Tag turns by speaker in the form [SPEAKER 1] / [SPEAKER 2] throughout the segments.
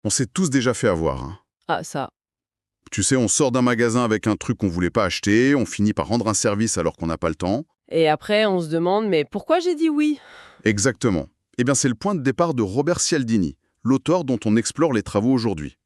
[SPEAKER 1] On s'est tous déjà fait avoir, hein.
[SPEAKER 2] Ah, ça.
[SPEAKER 1] Tu sais, on sort d'un magasin avec un truc qu'on voulait pas acheter, on finit par rendre un service alors qu'on n'a pas le temps.
[SPEAKER 2] Et après, on se demande, mais pourquoi j'ai dit oui?
[SPEAKER 1] Exactement. Eh bien, c'est le point de départ de Robert Cialdini, l'auteur dont on explore les travaux aujourd'hui.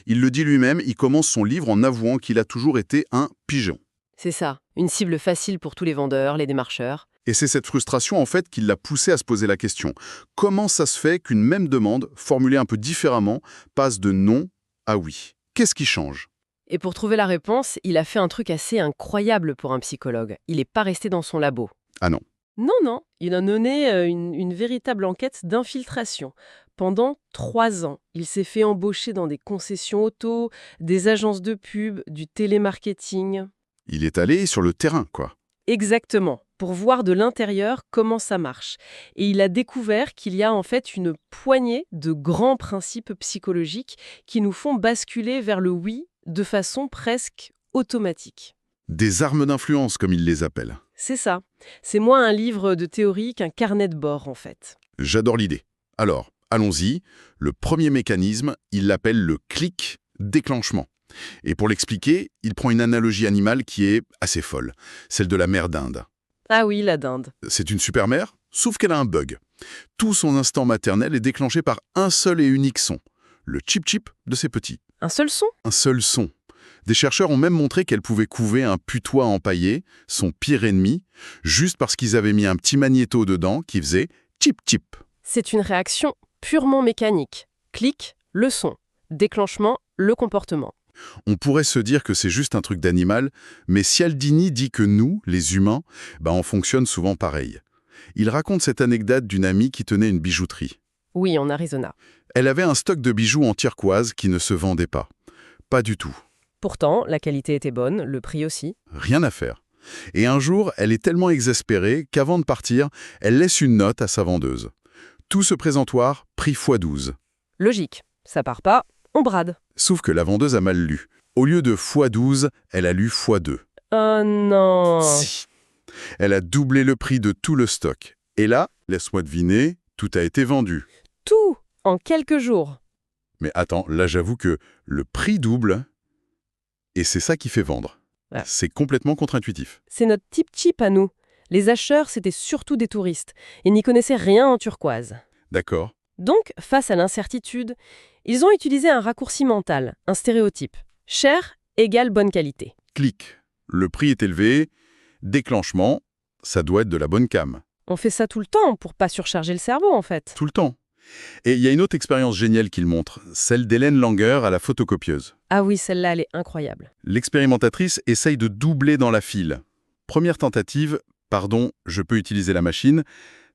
[SPEAKER 1] Il le dit lui-même, il commence son livre en avouant qu'il a toujours été un pigeon.
[SPEAKER 2] C'est ça, une cible facile pour tous les vendeurs, les démarcheurs.
[SPEAKER 1] Et c'est cette frustration, en fait, qui l'a poussé à se poser la question. Comment ça se fait qu'une même demande, formulée un peu différemment, passe de non à oui? Qu'est-ce qui change?
[SPEAKER 2] Et pour trouver la réponse, il a fait un truc assez incroyable pour un psychologue. Il n'est pas resté dans son labo.
[SPEAKER 1] Ah non.
[SPEAKER 2] Non, non, il a mené une véritable enquête d'infiltration. Pendant 3 ans, il s'est fait embaucher dans des concessions auto, des agences de pub, du télémarketing.
[SPEAKER 1] Il est allé sur le terrain, quoi.
[SPEAKER 2] Exactement, pour voir de l'intérieur comment ça marche. Et il a découvert qu'il y a en fait une poignée de grands principes psychologiques qui nous font basculer vers le oui de façon presque automatique.
[SPEAKER 1] Des armes d'influence, comme il les appelle.
[SPEAKER 2] C'est ça. C'est moins un livre de théorie qu'un carnet de bord, en fait.
[SPEAKER 1] J'adore l'idée. Alors, allons-y. Le premier mécanisme, il l'appelle le clic déclenchement. Et pour l'expliquer, il prend une analogie animale qui est assez folle, celle de la mère d'Inde.
[SPEAKER 2] Ah oui, la dinde.
[SPEAKER 1] C'est une super mère, sauf qu'elle a un bug. Tout son instinct maternel est déclenché par un seul et unique son, le chip-chip de ses petits.
[SPEAKER 2] Un seul son?
[SPEAKER 1] Un seul son. Des chercheurs ont même montré qu'elle pouvait couver un putois empaillé, son pire ennemi, juste parce qu'ils avaient mis un petit magnéto dedans qui faisait chip-chip.
[SPEAKER 2] C'est une réaction purement mécanique. Clic, le son. Déclenchement, le comportement.
[SPEAKER 1] On pourrait se dire que c'est juste un truc d'animal, mais Cialdini dit que nous, les humains, on fonctionne souvent pareil. Il raconte cette anecdote d'une amie qui tenait une bijouterie.
[SPEAKER 2] Oui, en Arizona.
[SPEAKER 1] Elle avait un stock de bijoux en turquoise qui ne se vendait pas. Pas du tout.
[SPEAKER 2] Pourtant, la qualité était bonne, le prix aussi.
[SPEAKER 1] Rien à faire. Et un jour, elle est tellement exaspérée qu'avant de partir, elle laisse une note à sa vendeuse. Tout ce présentoir, prix x12.
[SPEAKER 2] Logique. Ça part pas, on brade.
[SPEAKER 1] Sauf que la vendeuse a mal lu. Au lieu de x12, elle a lu x2.
[SPEAKER 2] Oh non.
[SPEAKER 1] Si. Elle a doublé le prix de tout le stock. Et là, laisse-moi deviner, tout a été vendu.
[SPEAKER 2] Tout en quelques jours.
[SPEAKER 1] Mais attends, là j'avoue que le prix double, et c'est ça qui fait vendre.
[SPEAKER 2] Ah.
[SPEAKER 1] C'est complètement contre-intuitif.
[SPEAKER 2] C'est notre type cheap à nous. Les acheteurs, c'était surtout des touristes. Ils n'y connaissaient rien en turquoise.
[SPEAKER 1] D'accord.
[SPEAKER 2] Donc, face à l'incertitude, ils ont utilisé un raccourci mental, un stéréotype. Cher égale bonne qualité.
[SPEAKER 1] Clic. Le prix est élevé. Déclenchement, ça doit être de la bonne cam.
[SPEAKER 2] On fait ça tout le temps pour pas surcharger le cerveau, en fait.
[SPEAKER 1] Tout le temps. Et il y a une autre expérience géniale qu'il montre, celle d'Hélène Langer à la photocopieuse.
[SPEAKER 2] Ah oui, celle-là, elle est incroyable.
[SPEAKER 1] L'expérimentatrice essaye de doubler dans la file. Première tentative, pardon, je peux utiliser la machine,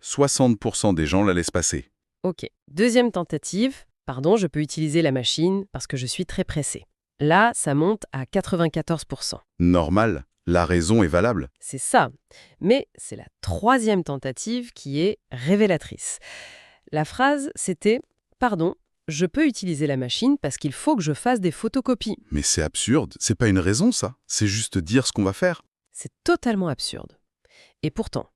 [SPEAKER 1] 60% des gens la laissent passer.
[SPEAKER 2] Ok. Deuxième tentative. Pardon, je peux utiliser la machine parce que je suis très pressée. Là, ça monte à 94%.
[SPEAKER 1] Normal, la raison est valable.
[SPEAKER 2] C'est ça. Mais c'est la troisième tentative qui est révélatrice. La phrase, c'était « Pardon, je peux utiliser la machine parce qu'il faut que je fasse des photocopies.
[SPEAKER 1] Mais c'est absurde, c'est pas une raison ça, c'est juste dire ce qu'on va faire. »
[SPEAKER 2] C'est totalement absurde. Et pourtant,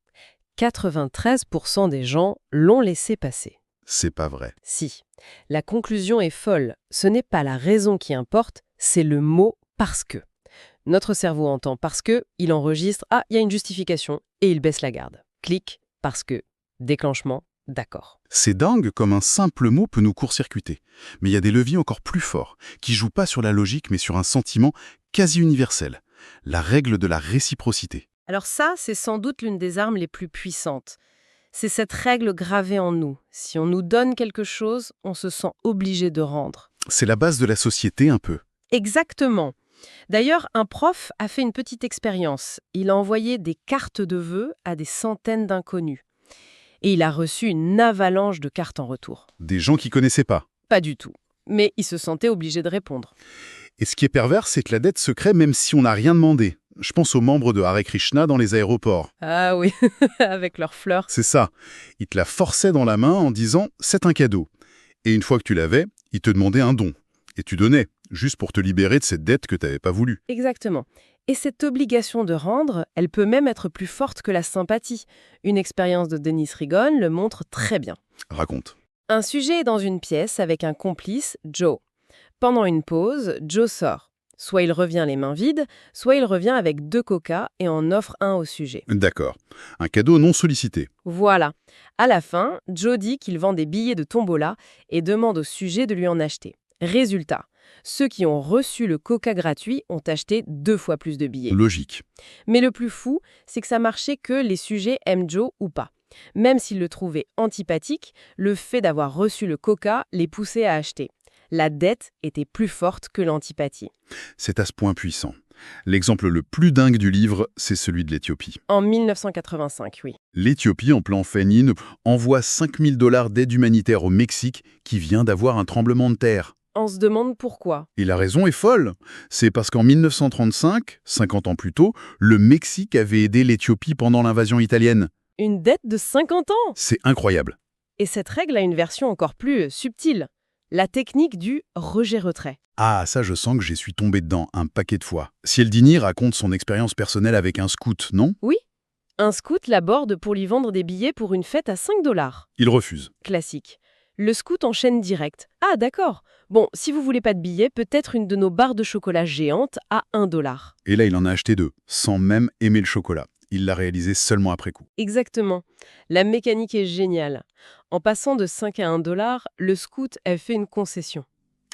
[SPEAKER 2] 93% des gens l'ont laissé passer.
[SPEAKER 1] C'est pas vrai.
[SPEAKER 2] Si. La conclusion est folle. Ce n'est pas la raison qui importe, c'est le mot « parce que ». Notre cerveau entend « parce que », il enregistre « Ah, il y a une justification » et il baisse la garde. Clic, parce que, déclenchement, d'accord.
[SPEAKER 1] C'est dingue comme un simple mot peut nous court-circuiter. Mais il y a des leviers encore plus forts, qui jouent pas sur la logique mais sur un sentiment quasi universel. La règle de la réciprocité.
[SPEAKER 2] Alors ça, c'est sans doute l'une des armes les plus puissantes. C'est cette règle gravée en nous. Si on nous donne quelque chose, on se sent obligé de rendre.
[SPEAKER 1] C'est la base de la société un peu.
[SPEAKER 2] Exactement. D'ailleurs, un prof a fait une petite expérience. Il a envoyé des cartes de vœux à des centaines d'inconnus. Et il a reçu une avalanche de cartes en retour.
[SPEAKER 1] Des gens qui connaissaient pas.
[SPEAKER 2] Pas du tout. Mais il se sentait obligé de répondre.
[SPEAKER 1] Et ce qui est pervers, c'est que la dette se crée même si on n'a rien demandé. Je pense aux membres de Hare Krishna dans les aéroports.
[SPEAKER 2] Ah oui, avec leurs fleurs.
[SPEAKER 1] C'est ça. Ils te la forçaient dans la main en disant « c'est un cadeau ». Et une fois que tu l'avais, ils te demandaient un don. Et tu donnais, juste pour te libérer de cette dette que tu n'avais pas voulu.
[SPEAKER 2] Exactement. Et cette obligation de rendre, elle peut même être plus forte que la sympathie. Une expérience de Dennis Rigon le montre très bien.
[SPEAKER 1] Raconte.
[SPEAKER 2] Un sujet est dans une pièce avec un complice, Joe. Pendant une pause, Joe sort. Soit il revient les mains vides, soit il revient avec 2 coca et en offre un au sujet.
[SPEAKER 1] D'accord. Un cadeau non sollicité.
[SPEAKER 2] Voilà. À la fin, Joe dit qu'il vend des billets de tombola et demande au sujet de lui en acheter. Résultat, ceux qui ont reçu le coca gratuit ont acheté 2 fois plus de billets.
[SPEAKER 1] Logique.
[SPEAKER 2] Mais le plus fou, c'est que ça marchait que les sujets aiment Joe ou pas. Même s'ils le trouvaient antipathique, le fait d'avoir reçu le coca les poussait à acheter. La dette était plus forte que l'antipathie.
[SPEAKER 1] C'est à ce point puissant. L'exemple le plus dingue du livre, c'est celui de l'Éthiopie.
[SPEAKER 2] En 1985, oui.
[SPEAKER 1] L'Éthiopie, en plan famine, envoie 5 000 $ d'aide humanitaire au Mexique qui vient d'avoir un tremblement de terre.
[SPEAKER 2] On se demande pourquoi.
[SPEAKER 1] Et la raison est folle. C'est parce qu'en 1935, 50 ans plus tôt, le Mexique avait aidé l'Éthiopie pendant l'invasion italienne.
[SPEAKER 2] Une dette de 50 ans!
[SPEAKER 1] C'est incroyable.
[SPEAKER 2] Et cette règle a une version encore plus subtile. La technique du rejet-retrait.
[SPEAKER 1] Ah, ça je sens que j'y suis tombé dedans un paquet de fois. Cialdini raconte son expérience personnelle avec un scout, non?
[SPEAKER 2] Oui, un scout l'aborde pour lui vendre des billets pour une fête à 5 $.
[SPEAKER 1] Il refuse.
[SPEAKER 2] Classique. Le scout enchaîne direct. Ah d'accord. Bon, si vous voulez pas de billets, peut-être une de nos barres de chocolat géantes à 1 $.
[SPEAKER 1] Et là, il en a acheté 2, sans même aimer le chocolat. Il l'a réalisé seulement après coup.
[SPEAKER 2] Exactement. La mécanique est géniale. En passant de 5 à 1 $, le scout a fait une concession.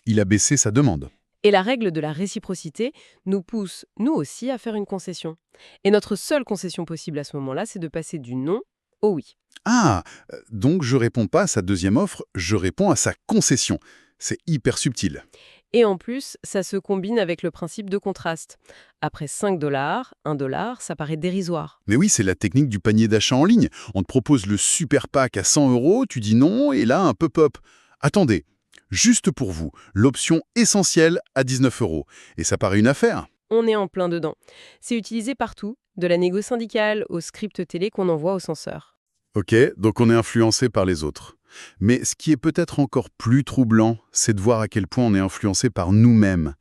[SPEAKER 1] Il a baissé sa demande.
[SPEAKER 2] Et la règle de la réciprocité nous pousse, nous aussi, à faire une concession. Et notre seule concession possible à ce moment-là, c'est de passer du non au oui.
[SPEAKER 1] Ah, donc je réponds pas à sa deuxième offre, je réponds à sa concession. C'est hyper subtil.
[SPEAKER 2] Et en plus, ça se combine avec le principe de contraste. Après 5 $, 1 $, ça paraît dérisoire.
[SPEAKER 1] Mais oui, c'est la technique du panier d'achat en ligne. On te propose le super pack à 100 €, tu dis non, et là, un pop-up. Attendez, juste pour vous, l'option essentielle à 19 €. Et ça paraît une affaire.
[SPEAKER 2] On est en plein dedans. C'est utilisé partout, de la négo syndicale au script télé qu'on envoie au censeur.
[SPEAKER 1] Ok, donc on est influencé par les autres. Mais ce qui est peut-être encore plus troublant, c'est de voir à quel point on est influencé par nous-mêmes,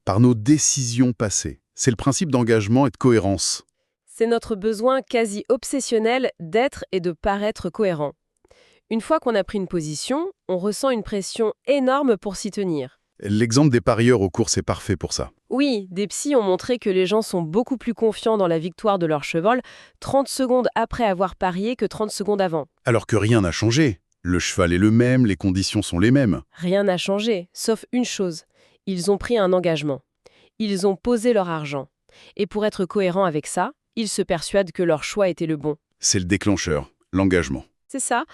[SPEAKER 1] par nos décisions passées. C'est le principe d'engagement et de cohérence.
[SPEAKER 2] C'est notre besoin quasi obsessionnel d'être et de paraître cohérent. Une fois qu'on a pris une position, on ressent une pression énorme pour s'y tenir.
[SPEAKER 1] L'exemple des parieurs aux courses est parfait pour ça.
[SPEAKER 2] Oui, des psys ont montré que les gens sont beaucoup plus confiants dans la victoire de leur cheval 30 secondes après avoir parié que 30 secondes avant.
[SPEAKER 1] Alors que rien n'a changé. Le cheval est le même, les conditions sont les mêmes.
[SPEAKER 2] Rien n'a changé, sauf une chose. Ils ont pris un engagement. Ils ont posé leur argent. Et pour être cohérent avec ça, ils se persuadent que leur choix était le bon.
[SPEAKER 1] C'est le déclencheur, l'engagement.
[SPEAKER 2] C'est ça.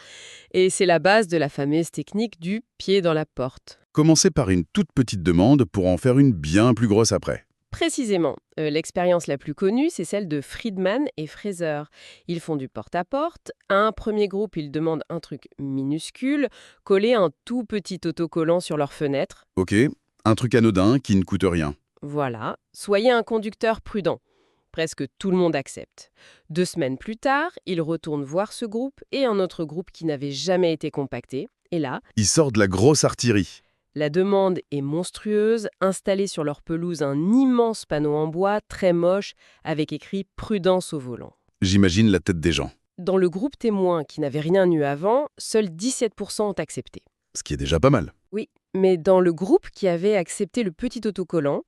[SPEAKER 2] Et c'est la base de la fameuse technique du pied dans la porte.
[SPEAKER 1] Commencer par une toute petite demande pour en faire une bien plus grosse après.
[SPEAKER 2] Précisément. L'expérience la plus connue, c'est celle de Friedman et Fraser. Ils font du porte-à-porte. À un premier groupe, ils demandent un truc minuscule, coller un tout petit autocollant sur leur fenêtre.
[SPEAKER 1] Ok, un truc anodin qui ne coûte rien.
[SPEAKER 2] Voilà. Soyez un conducteur prudent. Presque tout le monde accepte. 2 semaines plus tard, ils retournent voir ce groupe et un autre groupe qui n'avait jamais été compacté. Et là,
[SPEAKER 1] Ils sortent de la grosse artillerie.
[SPEAKER 2] la demande est monstrueuse, installée sur leur pelouse un immense panneau en bois très moche avec écrit « Prudence au volant ».
[SPEAKER 1] J'imagine la tête des gens.
[SPEAKER 2] Dans le groupe témoin qui n'avait rien eu avant, seuls 17% ont accepté.
[SPEAKER 1] Ce qui est déjà pas mal.
[SPEAKER 2] Oui, mais dans le groupe qui avait accepté le petit autocollant,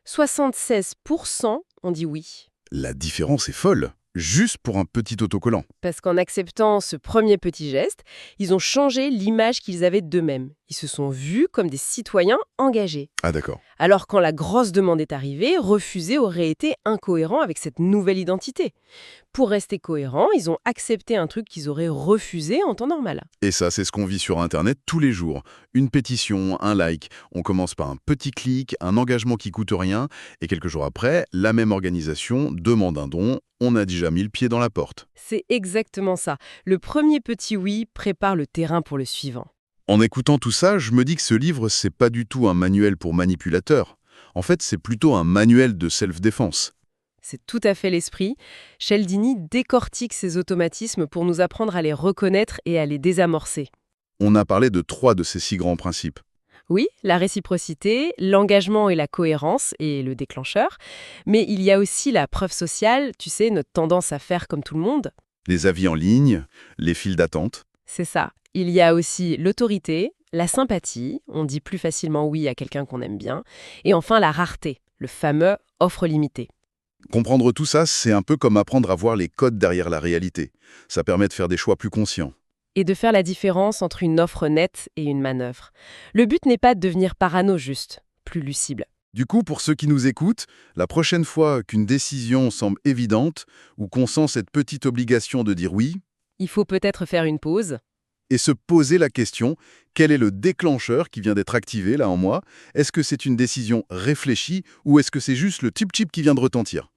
[SPEAKER 2] 76% ont dit oui.
[SPEAKER 1] La différence est folle. Juste pour un petit autocollant.
[SPEAKER 2] Parce qu'en acceptant ce premier petit geste, ils ont changé l'image qu'ils avaient d'eux-mêmes. Ils se sont vus comme des citoyens engagés.
[SPEAKER 1] Ah d'accord.
[SPEAKER 2] Alors quand la grosse demande est arrivée, refuser aurait été incohérent avec cette nouvelle identité. Pour rester cohérents, ils ont accepté un truc qu'ils auraient refusé en temps normal.
[SPEAKER 1] Et ça, c'est ce qu'on vit sur Internet tous les jours. Une pétition, un like. On commence par un petit clic, un engagement qui coûte rien, et quelques jours après, la même organisation demande un don. On a déjà mis le pied dans la porte.
[SPEAKER 2] C'est exactement ça. Le premier petit oui prépare le terrain pour le suivant.
[SPEAKER 1] En écoutant tout ça, je me dis que ce livre, c'est pas du tout un manuel pour manipulateurs. En fait, c'est plutôt un manuel de self-défense.
[SPEAKER 2] C'est tout à fait l'esprit. Cialdini décortique ces automatismes pour nous apprendre à les reconnaître et à les désamorcer.
[SPEAKER 1] On a parlé de 3 de ces 6 grands principes.
[SPEAKER 2] Oui, la réciprocité, l'engagement et la cohérence, et le déclencheur. Mais il y a aussi la preuve sociale, tu sais, notre tendance à faire comme tout le monde.
[SPEAKER 1] Les avis en ligne, les files d'attente.
[SPEAKER 2] C'est ça. Il y a aussi l'autorité, la sympathie, on dit plus facilement oui à quelqu'un qu'on aime bien, et enfin la rareté, le fameux offre limitée.
[SPEAKER 1] Comprendre tout ça, c'est un peu comme apprendre à voir les codes derrière la réalité. Ça permet de faire des choix plus conscients.
[SPEAKER 2] Et de faire la différence entre une offre nette et une manœuvre. Le but n'est pas de devenir parano juste, plus lucible.
[SPEAKER 1] Du coup, pour ceux qui nous écoutent, la prochaine fois qu'une décision semble évidente ou qu'on sent cette petite obligation de dire oui,
[SPEAKER 2] Il faut peut-être faire une pause.
[SPEAKER 1] et se poser la question, quel est le déclencheur qui vient d'être activé là en moi? Est-ce que c'est une décision réfléchie ou est-ce que c'est juste le tip-tip qui vient de retentir?